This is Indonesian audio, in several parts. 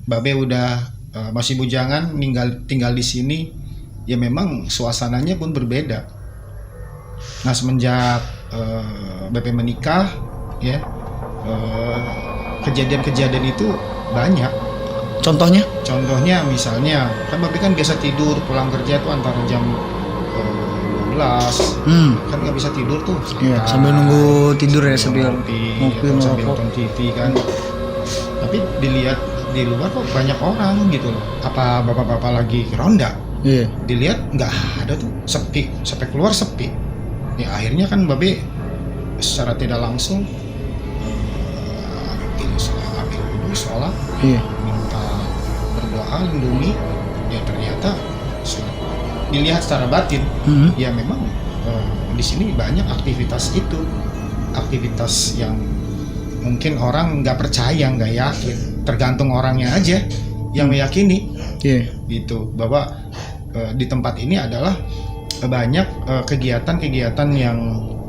Babe udah masih bujangan tinggal di sini, ya memang suasananya pun berbeda. Nah semenjak Babe menikah, ya kejadian-kejadian itu banyak. Contohnya misalnya kan Babe kan biasa tidur pulang kerja tuh antara jam 12 kan nggak bisa tidur tuh. Iya, sambil nunggu tidur ya, sambil ngopi sambil nonton TV kan. Tapi dilihat di luar kok banyak orang gitu loh. Apa bapak-bapak lagi ronda? Iya. Dilihat nggak ada tuh, sepi, sampai keluar sepi. Ya akhirnya kan Babe secara tidak langsung ambil wudhu, sholat, minta berdoa, lindungi. Ya ternyata dilihat secara batin, ya memang di sini banyak aktivitas itu, aktivitas yang mungkin orang nggak percaya, nggak yakin, tergantung orangnya aja yang meyakini, gitu bahwa di tempat ini adalah banyak kegiatan-kegiatan yang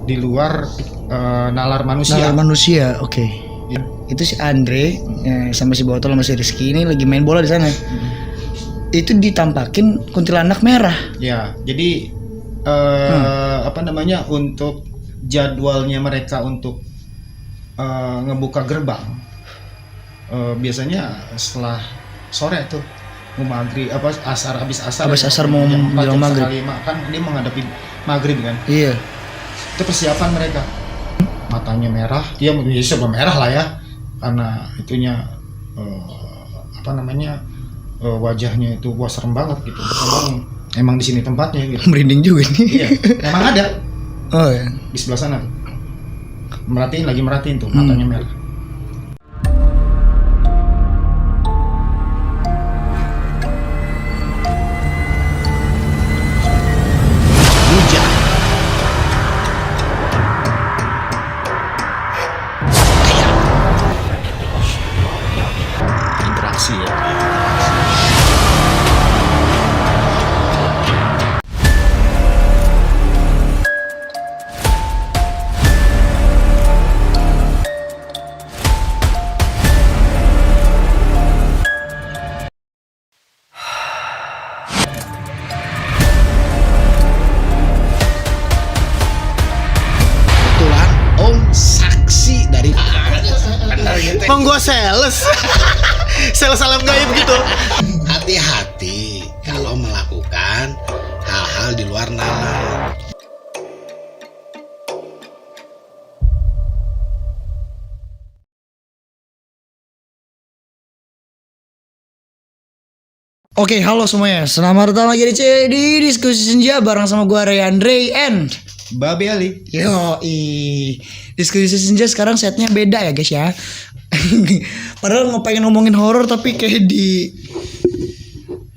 di luar nalar manusia. Oke. Ya. Itu si Andre sama si Botol sama si Rizky ini lagi main bola di sana. Itu ditampakin kuntilanak merah. Ya, jadi untuk jadwalnya mereka untuk ngebuka gerbang biasanya setelah sore tuh mau maghrib habis asar mau menjelang maghrib kan dia menghadapi maghrib kan. Iya, itu persiapan mereka. Matanya merah, ya bisa merah lah ya, karena itunya wajahnya itu wah serem banget gitu. Emang di sini tempatnya gitu. Merinding juga nih. Iya, emang ada. Oh ya. Di sebelah sana tuh. Merhatiin tuh matanya merah. Hujan. Interaksi ya. Emang gua sales alam gaib gitu. Hati-hati kalau melakukan hal-hal di luar nalar. Oke, halo semuanya. Selamat datang lagi di Diskusi Senja bareng sama gua Ray Andre and Babe Ali. Diskusi Senja sekarang setnya beda ya guys ya. Padahal pengen ngomongin horor tapi kayak di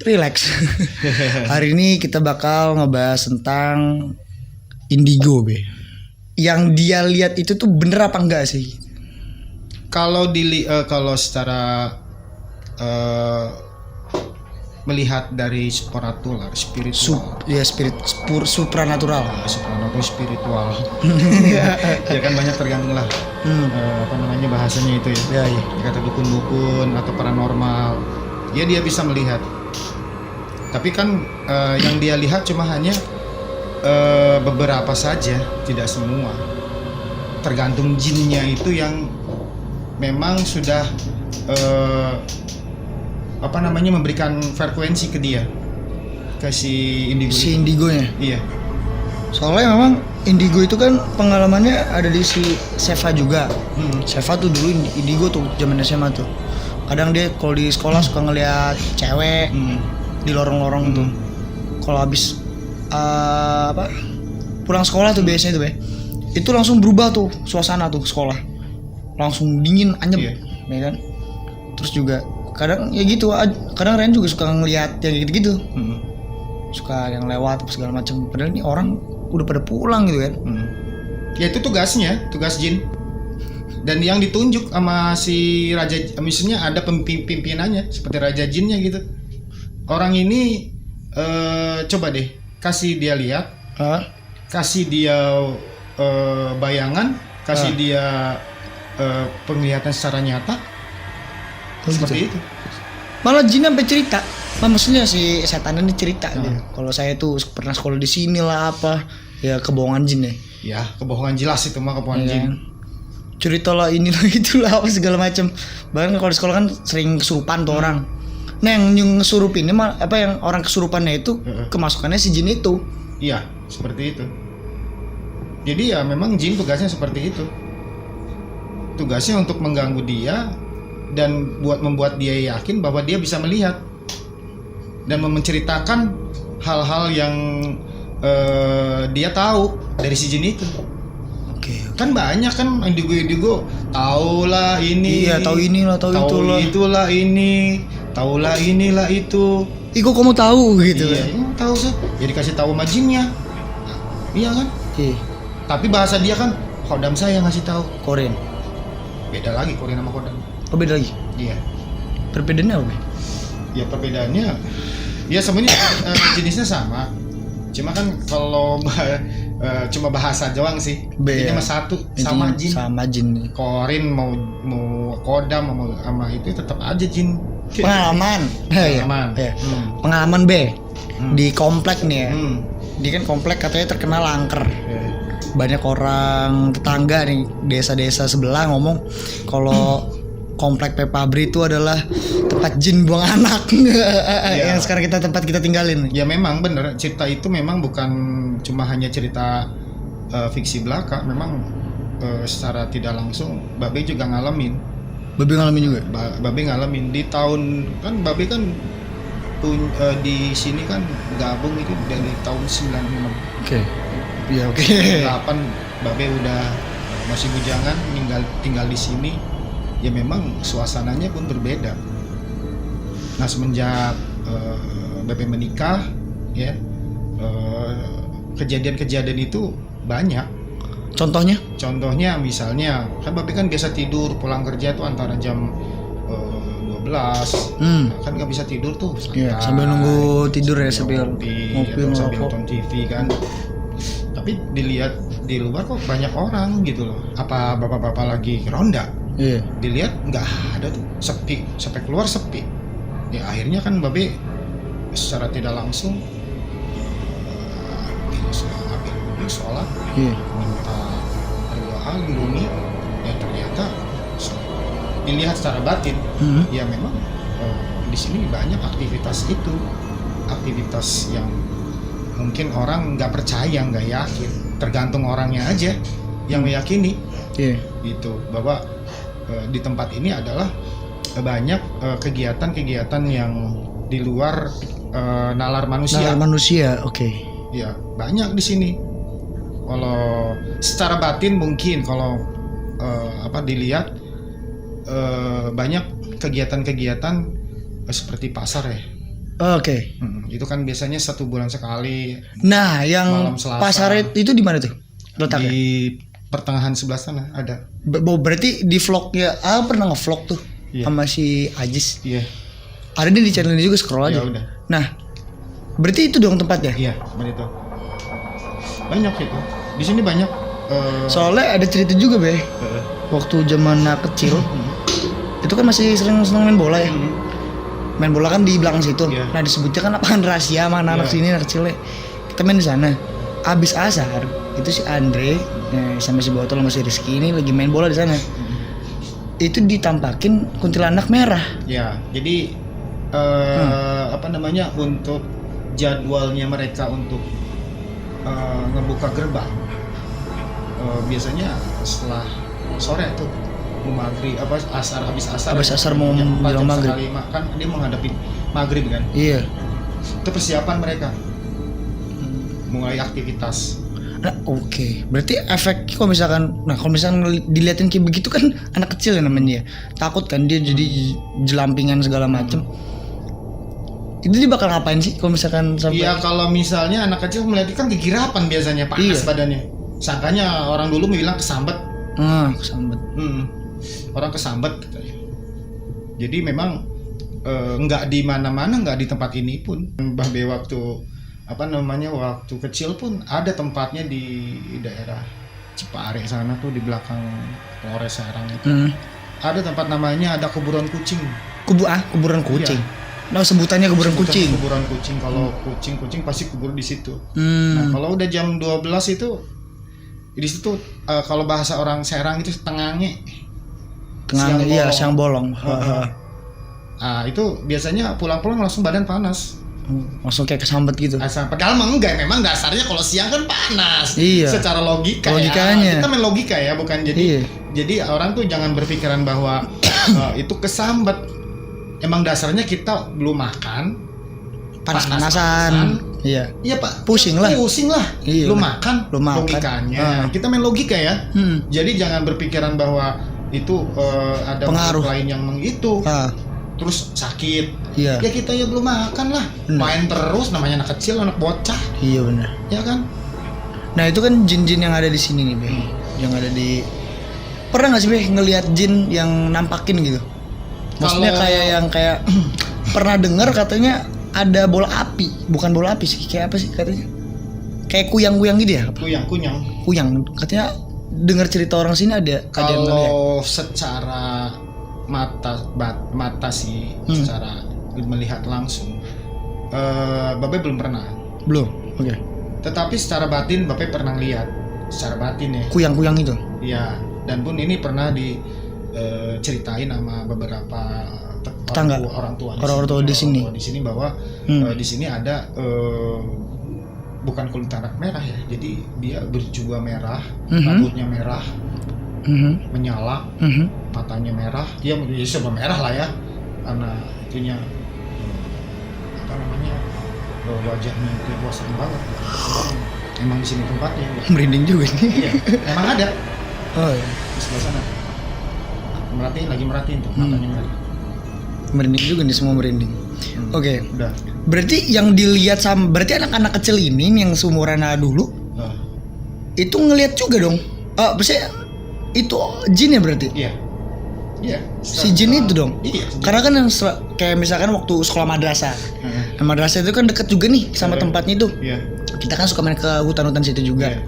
relax. Hari ini kita bakal ngebahas tentang indigo, Be. Yang dia lihat itu tuh bener apa enggak sih? Kalau secara melihat dari supranatural, spiritual. Supranatural. Supranatural spiritual. Ya kan banyak tergantung lah. Bahasanya itu ya. Ya. Kata dukun-dukun atau paranormal. Ya dia bisa melihat. Tapi kan yang dia lihat cuma hanya beberapa saja, tidak semua. Tergantung jinnya itu yang memang sudah memberikan frekuensi ke dia, ke si indigonya. Iya. Soalnya memang indigo itu kan pengalamannya ada di si Seva juga. Seva tuh dulu indigo tuh zaman SMA tuh. Kadang dia kalau di sekolah suka ngeliat cewek di lorong-lorong tuh. Kalau habis pulang sekolah tuh biasanya tuh, Be. Itu langsung berubah tuh suasana tuh sekolah. Langsung dingin, anyep, ya kan? Terus juga kadang ya gitu, kadang Ren juga suka ngeliat yang gitu-gitu. Suka yang lewat segala macam. Padahal ini orang udah pada pulang gitu kan. Ya itu tugas jin. Dan yang ditunjuk sama si raja, misalnya ada pimpinannya seperti raja jinnya gitu. Orang ini coba deh kasih dia lihat, kasih dia bayangan, kasih dia penglihatan secara nyata. Seperti itu. Malah jin sampai cerita. Maksudnya si setan ini cerita gitu. Kalau saya tuh pernah sekolah di sini lah apa. Ya kebohongan jin ya. Ya, kebohongan jelas itu mah kebohongan Iya. jin. Cerita lah inilah itulah apa segala macam. Bahkan kalau di sekolah kan sering kesurupan tuh orang. Nah yang ngesurupinnya mah apa yang orang kesurupannya itu kemasukannya si jin itu. Iya, seperti itu. Jadi ya memang jin tugasnya seperti itu. Tugasnya untuk mengganggu dia dan membuat dia yakin bahwa dia bisa melihat dan menceritakan hal-hal yang dia tahu dari si jin itu. Oke. Kan banyak kan indigo tahu lah ini. Iya, tahu inilah, tahu itulah. itulah ini, tahulah inilah itu. Ih kok kamu tahu gitu. Iya, tahu sih. Ya dikasih tahu sama jinnya. Iya kan? Iya. Tapi bahasa dia kan kodam saya ngasih tahu. Korean. Beda lagi Korean sama kodam. Oh beda lagi. Iya. Perbedaannya apa? Ya perbedaannya ya sebenarnya jenisnya sama. Cuma kan kalau cuma bahasa doang sih. Ini mah satu sama jin. Sama jin. Korean mau kodam sama itu tetap aja jin. Pengalaman. Pengalaman. Iya. Pengalaman B. Di komplek nih ya. Di kan komplek katanya terkenal angker. Banyak orang tetangga nih desa-desa sebelah ngomong kalau komplek Pepabri itu adalah tempat jin buang anak. Yang sekarang tempat kita tinggalin. Ya memang bener, cerita itu memang bukan cuma hanya cerita fiksi belaka, memang secara tidak langsung Babe juga ngalamin. Babe ngalamin juga. Babe ngalamin di tahun kan Babe kan di sini kan gabung itu dari tahun 96. Oke. Iya oke. 8 Babe udah masih bujangan tinggal di sini. Ya memang suasananya pun berbeda. Nah semenjak Babe menikah, ya kejadian-kejadian itu banyak. Contohnya misalnya kan Babe kan biasa tidur pulang kerja tuh antara jam 12 kan nggak bisa tidur tuh. Iya, sambil nunggu tidur ya sambil ngopi sambil nonton TV kan. Tapi dilihat di luar kok banyak orang gitu loh. Apa bapak-bapak lagi ronda? Iya. Dilihat nggak ada tuh, sepi, sampai keluar sepi. Ya akhirnya kan Babe secara tidak langsung ambil sholat, minta berdoa lindungi. Ya ternyata dilihat secara batin, ya memang di sini banyak aktivitas itu, aktivitas yang mungkin orang nggak percaya, nggak yakin, tergantung orangnya aja yang meyakini. Gitu bahwa di tempat ini adalah banyak kegiatan-kegiatan yang di luar nalar manusia. Nalar manusia, oke. Ya banyak di sini. Kalau secara batin mungkin kalau dilihat banyak kegiatan-kegiatan seperti pasar ya. Oke. Itu kan biasanya 1 bulan sekali. Nah, yang malam Selasa. pasar itu di mana tuh? Letaknya? Di pertengahan sebelah sana ada. Berarti di vlog ya, pernah nge-vlog tuh sama si Ajis. Iya. Ada di channel ini juga, scroll aja. Ya udah. Nah, berarti itu dong tempatnya? Iya, begitu. Banyak itu. Di sini banyak. Soalnya ada cerita juga Be. Waktu zaman kecil, itu kan masih sering seneng main bola ya. Main bola kan di belakang situ. Nah disebutnya kan lapangan rahasia sama anak sini anak kecilnya. Kita main di sana. Abis asar itu si Andre sama si Botol sama si Rizky ini lagi main bola di sana. Itu ditampakin kuntilanak merah. Ya, jadi untuk jadwalnya mereka untuk ngebuka gerbang biasanya setelah sore tuh mau maghrib habis asar mau bilang maghrib kan dia menghadapi maghrib kan. Iya, itu persiapan mereka mulai aktivitas. Nah, oke. Berarti efek kalau misalkan dilihatin kayak begitu kan anak kecil ya namanya ya. Takut kan dia jadi jelampingan segala macem. Itu dia bakal ngapain sih kalau misalkan sampai? Iya, kalau misalnya anak kecil melihat kan kegirapan biasanya, panas badannya. Sangkanya orang dulu bilang kesambet. Kesambet. Orang kesambet katanya. Jadi memang nggak di mana-mana, nggak di tempat ini pun. Mbah Be waktu waktu kecil pun ada tempatnya di daerah Cipare sana tuh di belakang Polres Serang itu. Ada tempat namanya ada kuburan kucing. Kuburan kucing. Iya, Nah, sebutannya kuburan kucing. Kuburan kucing. Kalau kucing pasti kubur di situ. Hmm. Nah, kalau udah jam 12 itu di situ kalau bahasa orang Serang itu tengange. Iya, siang bolong. Ah, itu biasanya pulang-pulang langsung badan panas. Langsung kayak kesambet gitu. Padahal mah enggak, memang dasarnya kalau siang kan panas. Iya. Secara Logikanya. kita main logika ya, bukan jadi. Iya. Jadi orang tuh jangan berpikiran bahwa itu kesambet. Emang dasarnya kita belum makan. Panas-panasan. Iya. Iya Pak. Pusing lah. Iya, Lu lah. makan. Lu makan. Logikanya. Kita main logika ya. Jadi jangan berpikiran bahwa itu ada Pengaruh makhluk lain yang itu. Terus sakit. Iya. Ya kita ya belum makan lah. Main terus, namanya anak kecil, anak bocah. Iya benar. Ya kan? Nah itu kan jin-jin yang ada di sini nih, Be. Yang ada di. Pernah nggak sih, Be, ngelihat jin yang nampakin gitu? Maksudnya kayak pernah dengar katanya ada bola api, bukan bola api sih, kayak apa sih katanya? Kayak kuyang-kuyang gitu ya? Kuyang. Katanya dengar cerita orang sini ada yang ngeliat. Kalau secara mata sih, secara melihat langsung, Babe belum pernah. Belum. Oke. Tetapi secara batin Babe pernah lihat, secara batin ya. Kuyang-kuyang itu. Iya. Dan pun ini pernah diceritain sama beberapa tetangga, orang tua di sini. Di sini bahwa di sini ada bukan kulit anak merah ya. Jadi dia berjubah merah, rambutnya merah. Menyala, matanya merah, ya serba merah lah ya, karena itunya apa namanya, wajahnya itu bosan banget. Emang di sini tempatnya. Merinding juga nih. Iya, emang ada. Oh iya. Di sebelah sana. Merhatiin tuh matanya merah. Merinding juga nih, semua merinding. Oke. Udah. Berarti yang dilihat berarti anak-anak kecil ini yang seumuran dulu itu ngelihat juga dong. Maksudnya itu jin ya berarti? Iya. Si jin itu dong. Iya. Karena kan yang kayak misalkan waktu sekolah madrasah. Madrasah itu kan deket juga nih sama tempatnya itu. Iya. Kita kan suka main ke hutan-hutan situ juga. Iya.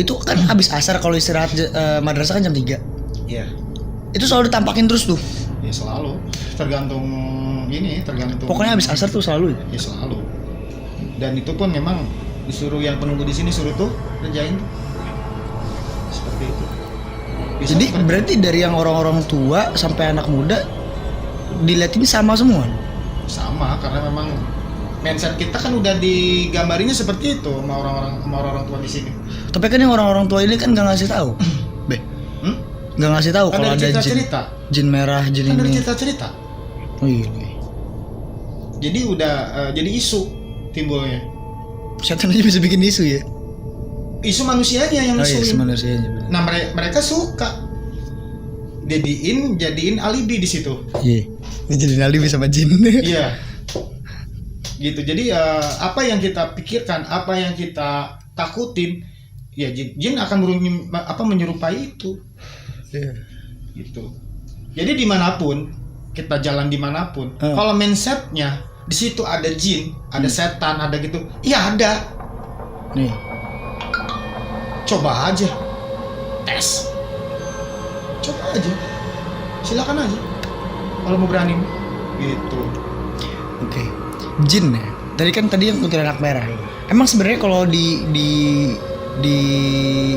Itu kan habis asar kalau istirahat madrasah kan jam 3. Iya. Itu selalu ditampakin terus tuh. Ya selalu. Tergantung. Pokoknya habis asar tuh selalu. Ya selalu. Dan itu pun memang disuruh yang penunggu di sini suruh tuh kerjain tuh. Seperti itu. Jadi berarti dari yang orang-orang tua sampai anak muda dilihatin sama semua? Sama, karena memang mindset kita kan udah digambarinya seperti itu sama orang-orang tua di sini. Tapi kan yang orang-orang tua ini kan nggak ngasih tahu, Be. Nggak ngasih tahu kalau ada jin merah, jin kan ini. Ada cerita. Oh iya. Jadi udah jadi isu timbulnya. Setan aja bisa bikin isu ya? Isu manusianya yang isuin. isuin. Manusianya. Nah mereka suka jadiin alibi di situ. Iya. Jadiin alibi sama jin. Iya. Gitu. Jadi apa yang kita pikirkan, apa yang kita takutin, ya jin akan menyerupai itu. Iya. Gitu. Jadi dimanapun kita jalan dimanapun, kalau mindsetnya di situ ada jin, ada setan, ada gitu, iya ada. Nih. Coba aja, tes. Coba aja, silakan aja. Kalau mau berani, gitu. Oke. Jin ya. Tadi yang kuntilanak merah. Emang sebenarnya kalau di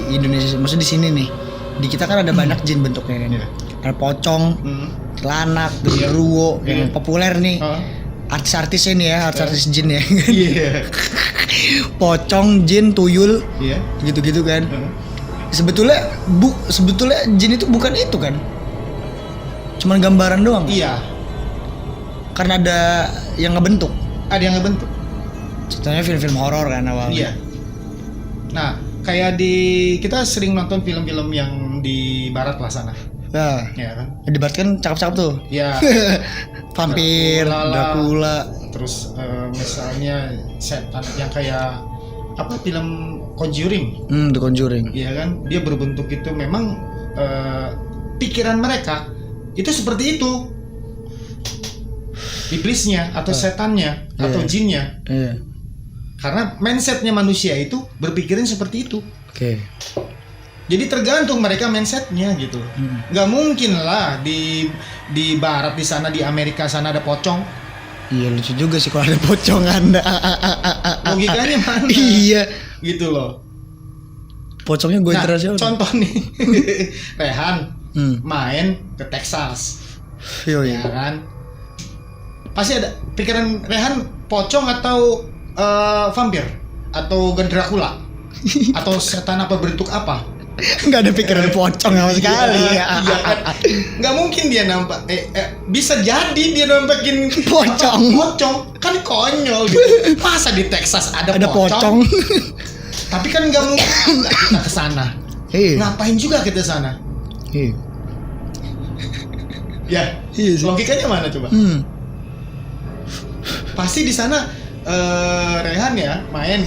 Indonesia, maksudnya di sini nih, di kita kan ada banyak jin bentuknya kan. Yeah. Ada pocong, lanak, genderuwo, yang populer nih. Artis-artisnya nih ya, artis jin ya. Iya. Pocong, jin, tuyul, gitu-gitu kan. Sebetulnya jin itu bukan itu kan? Cuman gambaran doang. Iya. Karena ada yang ngebentuk. Ada yang ngebentuk. Contohnya film-film horor kan awalnya. Iya. Nah, kayak kita sering nonton film-film yang di barat lah sana. Nah, ya kan? Di barat kan cakep-cakep tuh. Iya. Vampir, Dracula. Terus misalnya setan yang kayak apa film Conjuring. The Conjuring. Iya kan? Dia berbentuk itu memang pikiran mereka itu seperti itu. Iblisnya atau setannya atau jinnya. Iya. Karena mindsetnya manusia itu berpikirin seperti itu. Oke. Jadi tergantung mereka mindsetnya gitu. Nggak mungkin lah di barat di sana, di Amerika sana ada pocong. Iya lucu juga sih kalau ada pocongan. Logikanya mana? Iya. Gitu loh. Pocongnya gue Nah, interest. contoh nih. Rehan main ke Texas. Yoi. Ya kan? Pasti ada pikiran Rehan pocong atau vampir atau Dracula atau setan apa bentuk apa? Nggak ada pikiran pocong sama sekali. Iya kan? Nggak mungkin dia nampak. Bisa jadi dia nampakin Pocong. pocong kan konyol gitu. Masa di Texas ada pocong. Tapi kan nggak mungkin kita ke sana. Iya. Ngapain juga kita sana? Iya. Ya, Iya sih. logikanya mana coba? Pasti di sana Rehan ya main.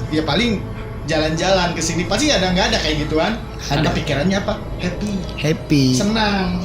Ya paling jalan-jalan ke sini pasti nggak ada kayak gituan. Ada Ada. pikirannya apa? Happy, Happy. senang.